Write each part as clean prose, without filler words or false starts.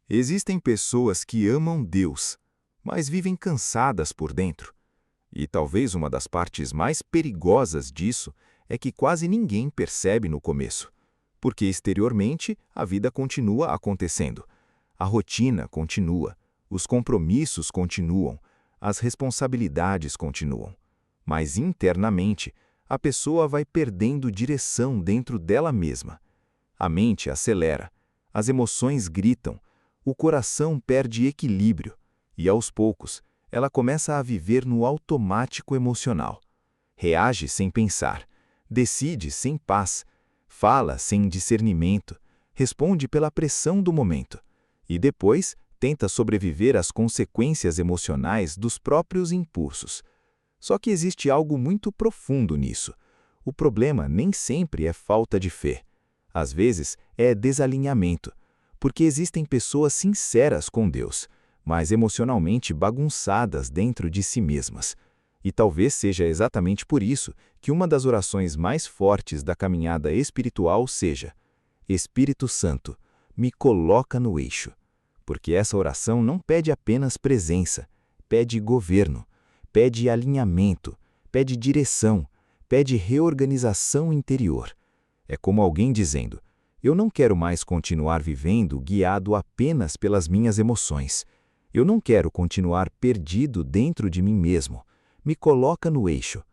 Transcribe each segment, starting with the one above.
Existem pessoas que amam Deus, mas vivem cansadas por dentro. E talvez uma das partes mais perigosas disso é que quase ninguém percebe no começo, porque exteriormente a vida continua acontecendo. A rotina continua, os compromissos continuam, as responsabilidades continuam. Mas internamente, a pessoa vai perdendo direção dentro dela mesma. A mente acelera, as emoções gritam, o coração perde equilíbrio e, aos poucos, ela começa a viver no automático emocional. Reage sem pensar, decide sem paz, fala sem discernimento, responde pela pressão do momento e depois tenta sobreviver às consequências emocionais dos próprios impulsos. Só que existe algo muito profundo nisso. O problema nem sempre é falta de fé. Às vezes é desalinhamento, porque existem pessoas sinceras com Deus, mas emocionalmente bagunçadas dentro de si mesmas. E talvez seja exatamente por isso que uma das orações mais fortes da caminhada espiritual seja: Espírito Santo, me coloca no eixo. Porque essa oração não pede apenas presença, pede governo, pede alinhamento, pede direção, pede reorganização interior. É como alguém dizendo: eu não quero mais continuar vivendo guiado apenas pelas minhas emoções. Eu não quero continuar perdido dentro de mim mesmo. Me coloca no eixo.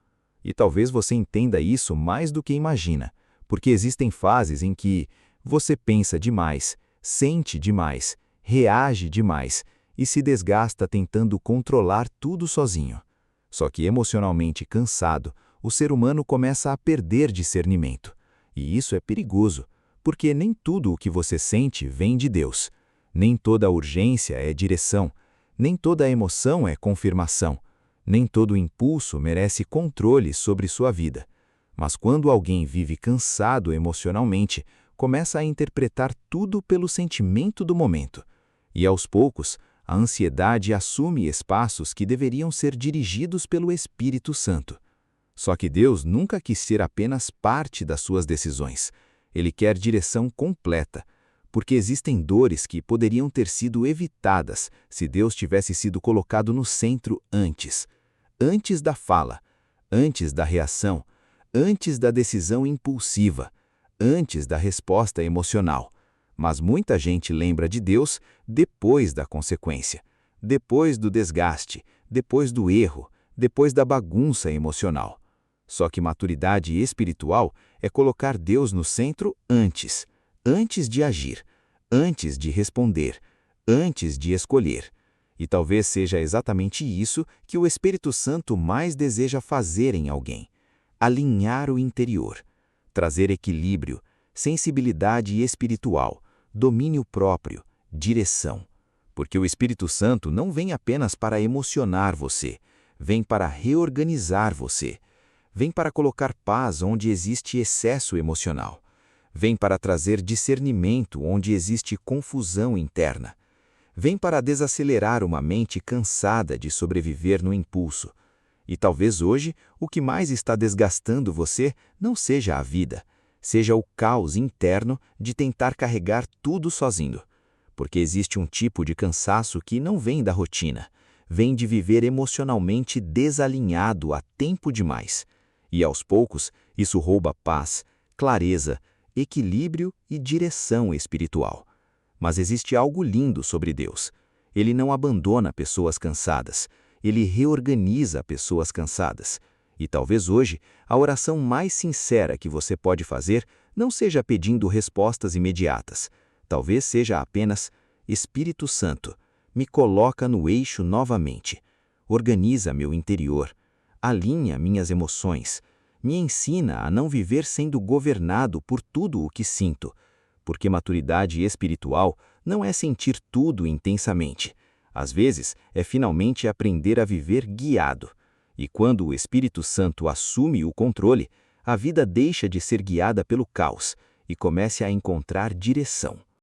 E talvez você entenda isso mais do que imagina, porque existem fases em que você pensa demais, sente demais, reage demais e se desgasta tentando controlar tudo sozinho. Só que emocionalmente cansado, o ser humano começa a perder discernimento. E isso é perigoso, porque nem tudo o que você sente vem de Deus. Nem toda urgência é direção, nem toda emoção é confirmação, nem todo impulso merece controle sobre sua vida. Mas quando alguém vive cansado emocionalmente, começa a interpretar tudo pelo sentimento do momento. E aos poucos, a ansiedade assume espaços que deveriam ser dirigidos pelo Espírito Santo. Só que Deus nunca quis ser apenas parte das suas decisões. Ele quer direção completa, porque existem dores que poderiam ter sido evitadas se Deus tivesse sido colocado no centro antes. Antes da fala, antes da reação, antes da decisão impulsiva, antes da resposta emocional. Mas muita gente lembra de Deus depois da consequência, depois do desgaste, depois do erro, depois da bagunça emocional. Só que maturidade espiritual é colocar Deus no centro antes de agir, antes de responder, antes de escolher. E talvez seja exatamente isso que o Espírito Santo mais deseja fazer em alguém: alinhar o interior, trazer equilíbrio, sensibilidade espiritual, domínio próprio, direção. Porque o Espírito Santo não vem apenas para emocionar você, vem para reorganizar você. Vem para colocar paz onde existe excesso emocional. Vem para trazer discernimento onde existe confusão interna. Vem para desacelerar uma mente cansada de sobreviver no impulso. E talvez hoje o que mais está desgastando você não seja a vida, seja o caos interno de tentar carregar tudo sozinho. Porque existe um tipo de cansaço que não vem da rotina, vem de viver emocionalmente desalinhado há tempo demais. E aos poucos, isso rouba paz, clareza, equilíbrio e direção espiritual. Mas existe algo lindo sobre Deus. Ele não abandona pessoas cansadas, ele reorganiza pessoas cansadas. E talvez hoje, a oração mais sincera que você pode fazer não seja pedindo respostas imediatas. Talvez seja apenas: Espírito Santo, me coloca no eixo novamente. Organiza meu interior. Alinha minhas emoções, me ensina a não viver sendo governado por tudo o que sinto, porque maturidade espiritual não é sentir tudo intensamente. Às vezes, é finalmente aprender a viver guiado. E quando o Espírito Santo assume o controle, a vida deixa de ser guiada pelo caos e começa a encontrar direção.